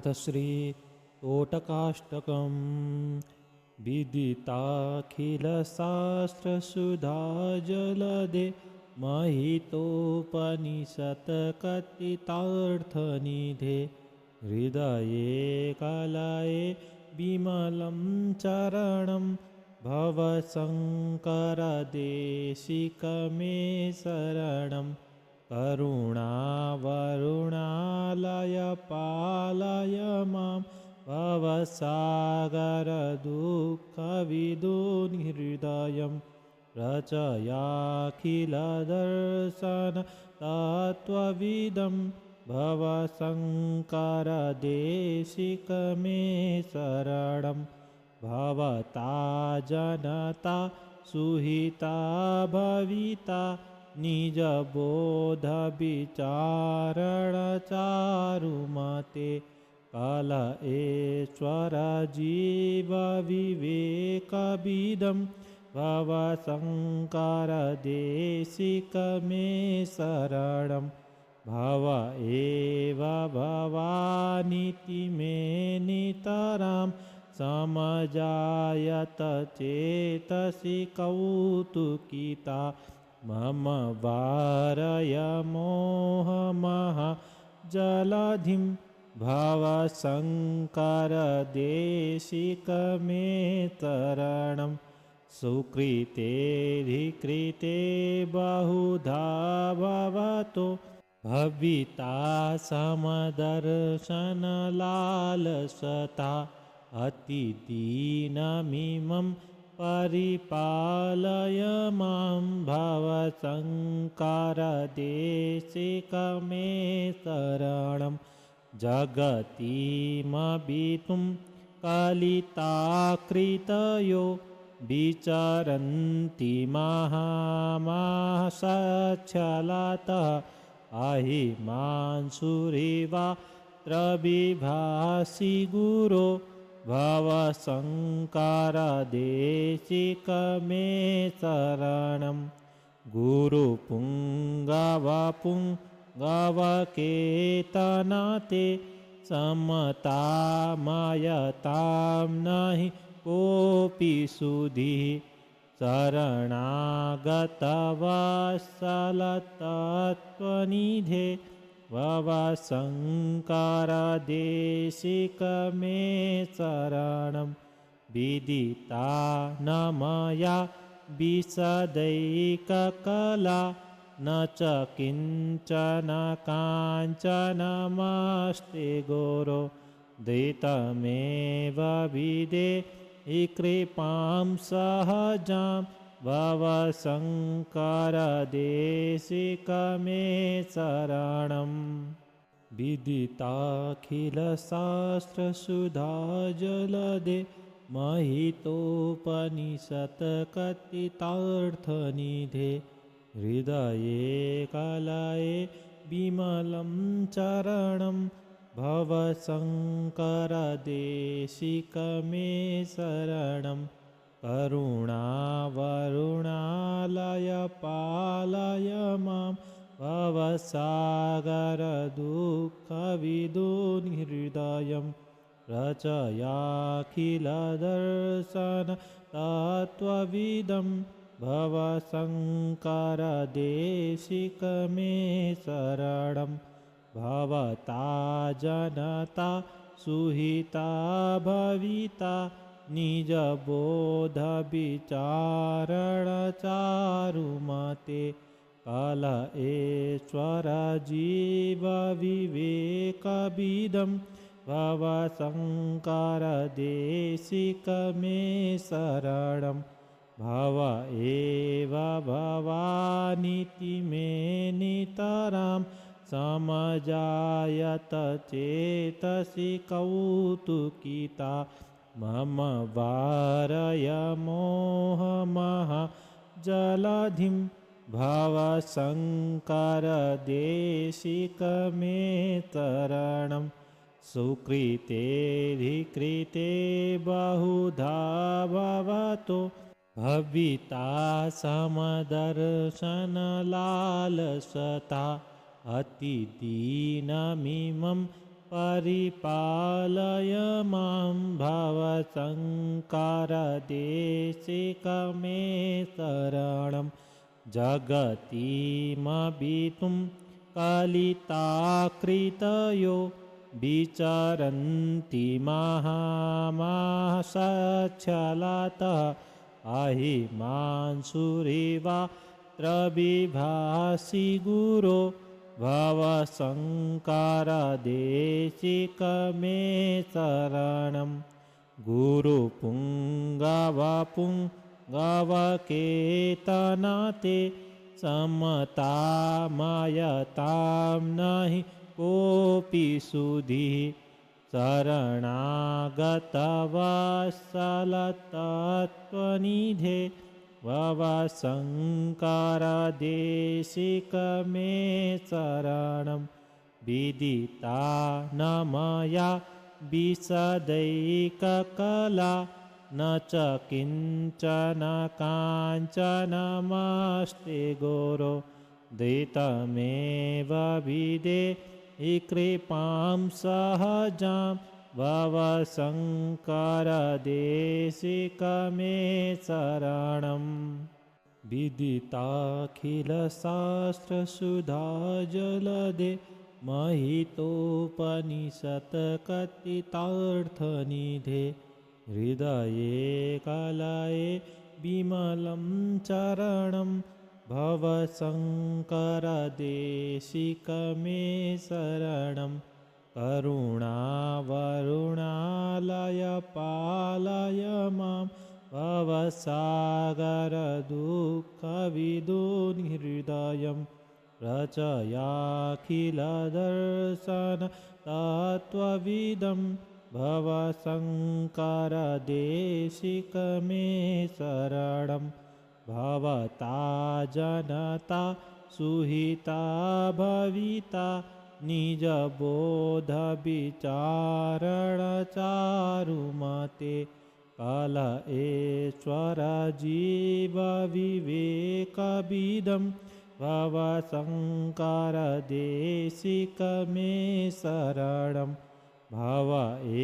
अथ श्री तोटकाष्टकम् विदिताखिलशास्त्रसुधा जलदे महितोपनिषत्कथितार्थनिधे हृदये कलये विमलं चरणं भवशङ्करदेशिकमे शरणं करुणावरुणालय पालय मां भवसागरदुःखविदुर्हृदयं रचयाखिलदर्शनतत्त्वविदं भवशङ्करदेशिकमे शरणं भवता जनता सुहिता भविता निजबोधविचारणचारुमते कलयेश्वरजीवविवेकविदं भवशङ्करदेशिकमे शरणं भव एव भवानिति मे नितरां समजायत चेतसि कौतुकिता मम वारय मोहमहाजलधिं भवशङ्करदेशिकमे शरणं सुकृतेऽधिकृते बहुधा भवतो भविता समदर्शनलालसता अतिदीनमिमं परिपालय मां भवशङ्करदेशिकमे शरणं जगतीमवितुं कलिताकृतयो विचरन्ति महामासच्छलतः अहिमांशुरिवात्रविभासि गुरो भवशङ्करदेशिकमे शरणं गुरुपुङ्गवपुङ्गवकेतनते समतामयतां नहि कोऽपि सुधिः शरणागतवत्सलतत्त्वनिधे भवशङ्करदेशिकमे शरणं विदिता न मया विशदैककला न च किञ्चन काञ्चनमस्ते गुरो धृतमेव विधेहि कृपां सहजां भवशङ्करदेशिकमे शरणं विदिताखिलशास्त्रसुधा जलदे महितोपनिषत्कथितार्थनिधे हृदये कलये विमलं चरणं भवशङ्करदेशिकमे शरणं करुणावरुणालय पालय मां भवसागरदुःखविदुर्हृदयं रचयाखिलदर्शनतत्त्वविदं भवशङ्करदेशिकमे शरणं भवता जनता सुहिता भविता निजबोधविचारणचारुमते कलयेश्वरजीवविवेकविदं भवशङ्करदेशिकमे शरणं भव एव भवानिति मे नितरां समजायत चेतसि कौतुकिता मम वारय मोहमहाजलधिं भवशङ्करदेशिकमे शरणं सुकृतेऽधिकृते बहुधा भवतो भविता समदर्शनलालसता अतिदीनमिमं परिपालय मां भवसंकारदेशिकमे शरणं जगतीमभितुं कलिताकृतयो विचरन्ति महामासच्छलतः अहिमांसुरिवात्र विभासि गुरो भवसंकारदेशिकमे शरणं गुरुपुङ्गवपुङ्गवकेतनते समतामयतां नहि कोऽपि सुधिः शरणागतवत्सलतत्त्वनिधे भवसंकारदेशिकमे शरणं विदिता न मया विशदैककला न च किञ्चन काञ्चनमस्ति गुरो धृतमेव विदेहि कृपां सहजां भवसंकारदेशिकमे शरणं विदिताखिलशास्त्रसुधाजलदे महितोपनिषत्कथितार्थनिधे हृदये कलये विमलं चरणं भवसंकारदेशिकमे शरणं करुणावरुणालय पालय मां भवसागरदुःखविदुर्हृदयं रचयाखिलदर्शनतत्त्वविदं भवसंकारदेशिकमे शरणं भवता जनता सुहिता भविता निजबोधविचारणचारुमते कलयेश्वरजीवविवेकविदं भवसंकारदेशिकमे शरणं भव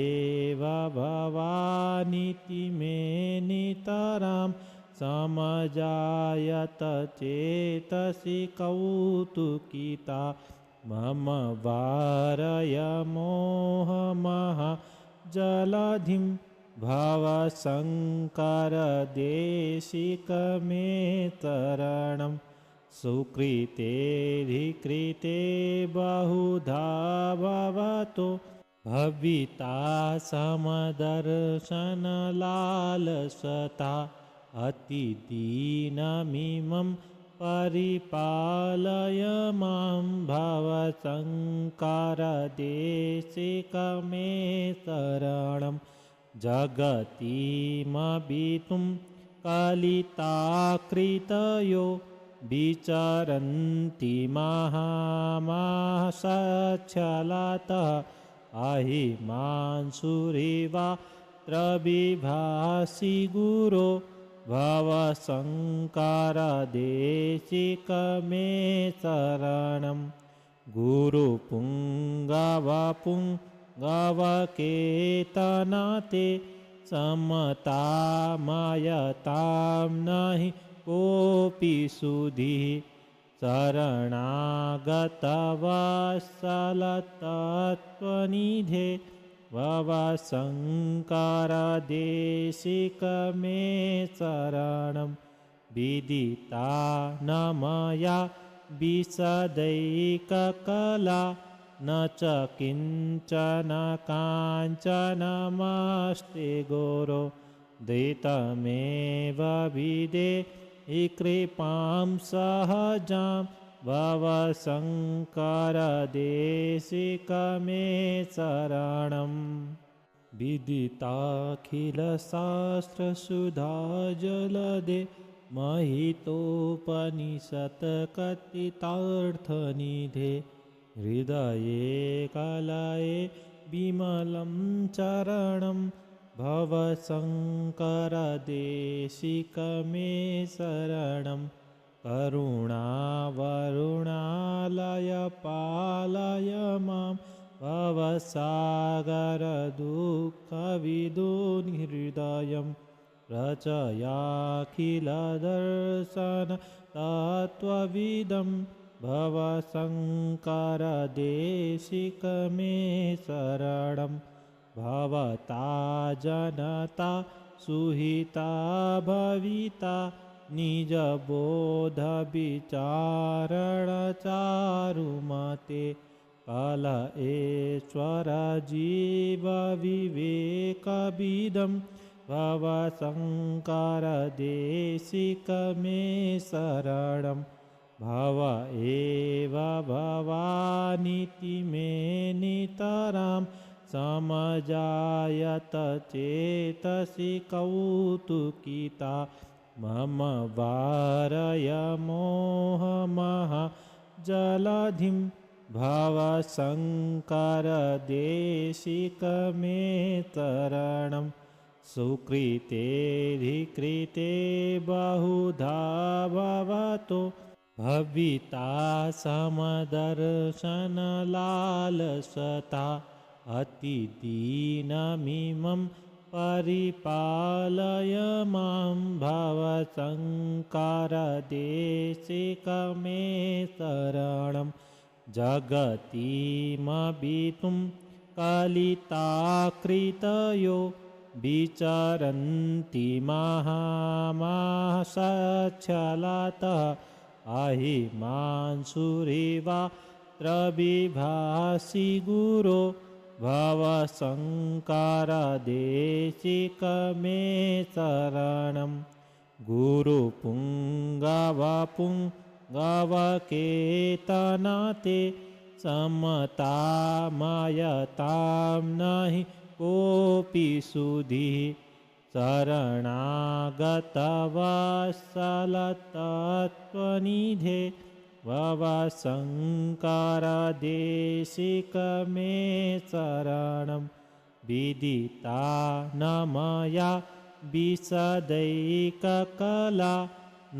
एव भवानिति मे नितरां समजायत चेतसि कौतुकिता मम वारय मोहमहाजलधिं भवसंकारदेशिकमे शरणं सुकृतेऽधिकृते बहुधा भवतो भविता समदर्शनलालसता अतिदीनमिमं परिपालय मां भवसंकारदेशिकमे शरणं जगतीमभितुं कलिताकृतयो विचरन्ति महामासच्छलतः अहिमांसुरिवात्र विभासि गुरो भवसंकारदेशिकमे शरणं गुरुपुङ्गवपुङ्गवकेतनते समतामयतां नहि कोऽपि सुधिः शरणागतवत्सलतत्त्वनिधे भवसंकारदेशिकमे शरणं विदिता न मया विशदैककला न च किञ्चन काञ्चनमस्ति गुरो धृतमेव विदेहि कृपां सहजां भवसंकारदेशिकमे शरणं विदिताखिलशास्त्रसुधाजलदे महितोपनिषत्कथितार्थनिधे हृदये कलये विमलं चरणं भवसंकारदेशिकमे शरणं करुणावरुणालय पालय मां भवसागरदुःखविदुर्हृदयं रचयाखिलदर्शनतत्त्वविदं भवशङ्करदेशिकमे शरणं भवता जनता सुहिता भविता निजबोधविचारणचारुमते कलयेश्वरजीवविवेकविदं भवशङ्करदेशिकमे शरणं भव एव भवानिति मे नितरां समजायत चेतसि कौतुकिता मम वारय मोहमहाजलधिं भवशङ्करदेशिकमे शरणं सुकृतेऽधिकृते बहुधा भवतो भविता समदर्शनलालसता अतिदीनमिमं परिपालय मां भवशङ्करदेशिकमे शरणं जगतीमवितुं कलिताकृतयो विचरन्ति महामासच्छलतः अहिमांसुरिवात्रविभासि गुरो भवशङ्करदेशिकमे शरणं गुरुपुङ्गवपुङ्गवकेतनते समतामयतां नहि कोऽपि सुधिः शरणागतवत्सलतत्त्वनिधे भवशङ्करदेशिकमे शरणं विदिता न मया विशदैककला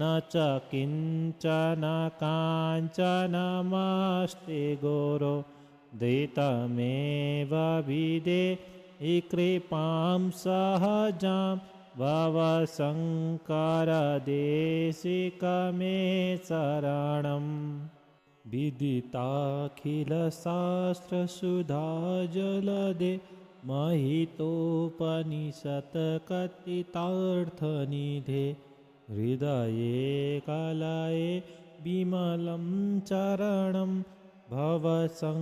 न च किञ्चन काञ्चनमस्ते गुरो धृतमेव विदेहि कृपां सहजां भवशङ्करदेशिकमे शरणं विदिताखिलशास्त्रसुधाजलदे महितोपनिषत्कथितार्थनिधे हृदये कलये विमलं चरणं भवशङ्करदेशिकमे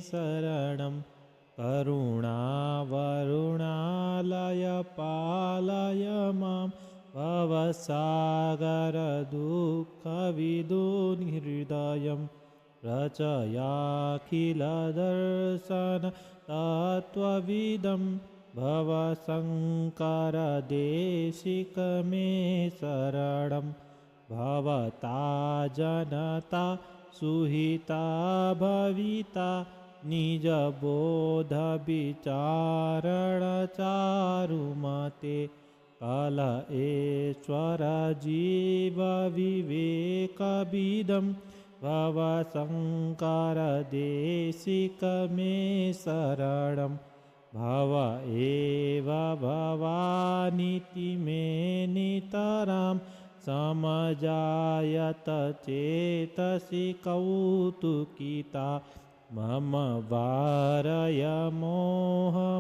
शरणं करुणावरुणालय पालय मां भवसागरदुःखविदुर्हृदयं रचयाखिलदर्शनतत्त्वविदं भवशङ्करदेशिकमे शरणं भवता जनता सुहिता भविता निजबोधविचारणचारुमते कलयेश्वरजीवविवेकविदं भवशङ्करदेशिकमे शरणं भव एव भवानिति मे नितरां समजायत चेतसि कौतुकिता मम वारय मोहमहाजलधिं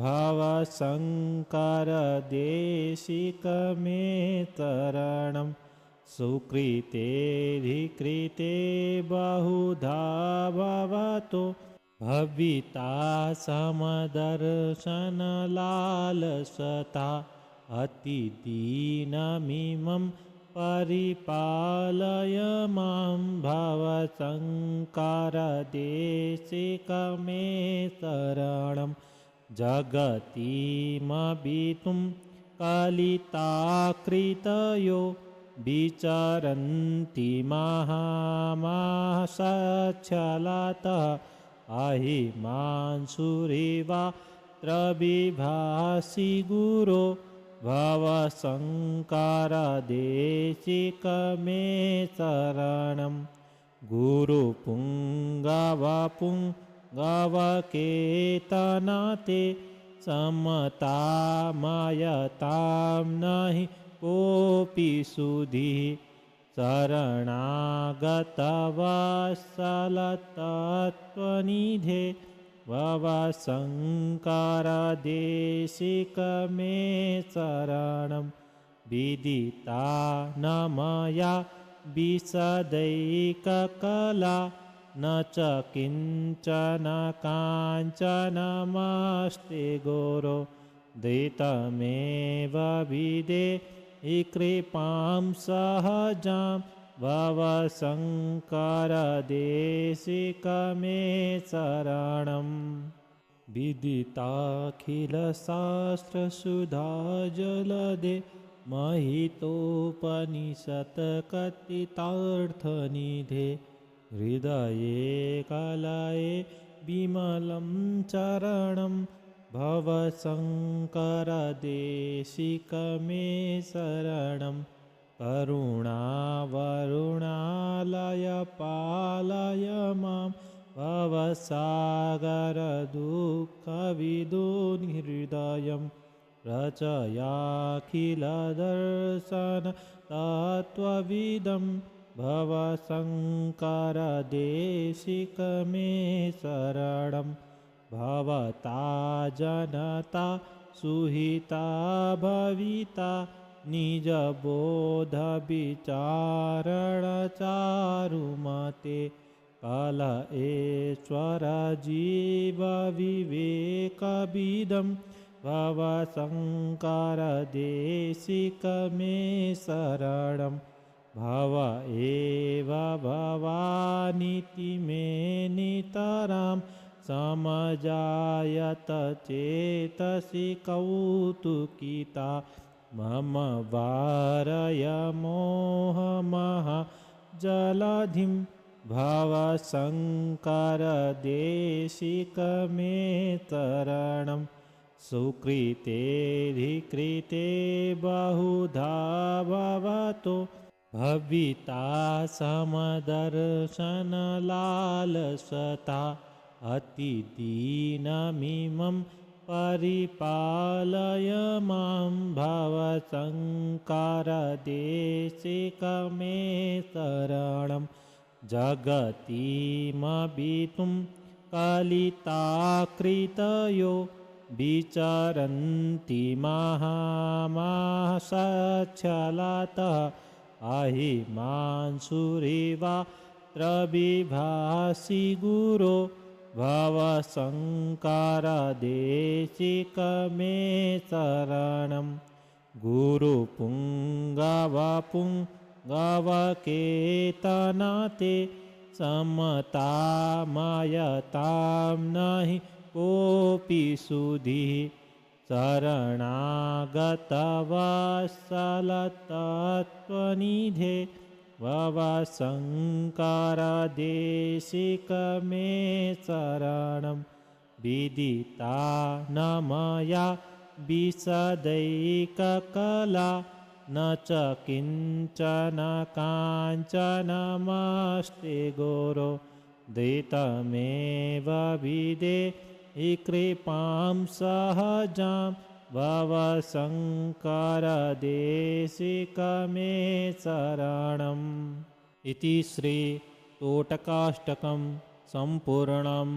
भवशङ्करदेशिकमे शरणं सुकृतेऽधिकृते बहुधा भवतो भविता समदर्शनलालसता अतिदीनमिमं परिपालय मां भवशङ्करदेशिकमे शरणं जगतीमवितुं कलिताकृतयो विचरन्ति महामासच्छलतः अहिमांसुरिवात्रविभासि गुरो भवसङ्कारदेशिकमे शरणं गुरुपुङ्गवपुङ्गवकेतनते समतामयतां नहि कोऽपि सुधीः शरणागतवत्सलतत्त्वनिधे भवसङ्कारदेशिकमे शरणं विदिता न मया विशदैककला न च किञ्चन काञ्चनमस्ते गुरो धृतमेव विदेहि कृपां सहजां भवसङ्कारदेशिकमे शरणं विदिताखिलशास्त्रसुधाजलदे महितोपनिषत्कथितार्थनिधे हृदये कलये विमलं चरणं भवसङ्कारदेशिकमे शरणं करुणावरुणालय पालय मां भवसागरदुःखविदुर्हृदयं रचयाखिलदर्शनतत्त्वविदं भवसङ्कारदेशिकमे शरणं भवता जनता सुहिता भविता निजबोधविचारणचारुमते कलयेश्वरजीवविवेकविदं भवसङ्कारदेशिकमे शरणं भव एव भवानिति मे नितरां समजायत चेतसि कौतुकिता मम वारय मोहमहाजलधिं भवसङ्कारदेशिकमे शरणं सुकृतेऽधिकृते बहुधा भवतो भविता समदर्शनलालसता अतिदीनमिमं परिपालय मां भवसङ्कारदेशिकमे शरणं जगतीमवितुं कलिताकृतयो विचरन्ति महामासच्छलतः अहिमांसुरिवात्रविभासि गुरो भवसङ्कारदेशिकमे शरणं गुरुपुङ्गवपुङ्गवकेतनते समतामयतां नहि कोऽपि सुधीः शरणागतवत्सलतत्त्वनिधे भवसङ्कारदेशिकमे शरणं विदिता न मया विशदैककला न च किञ्चन काञ्चनमस्ते गुरो धृतमेव विदेहि कृपां सहजां भवसङ्कारदेशिकमे शरणम् इति श्री तोटकाष्टकं सम्पूर्णम्।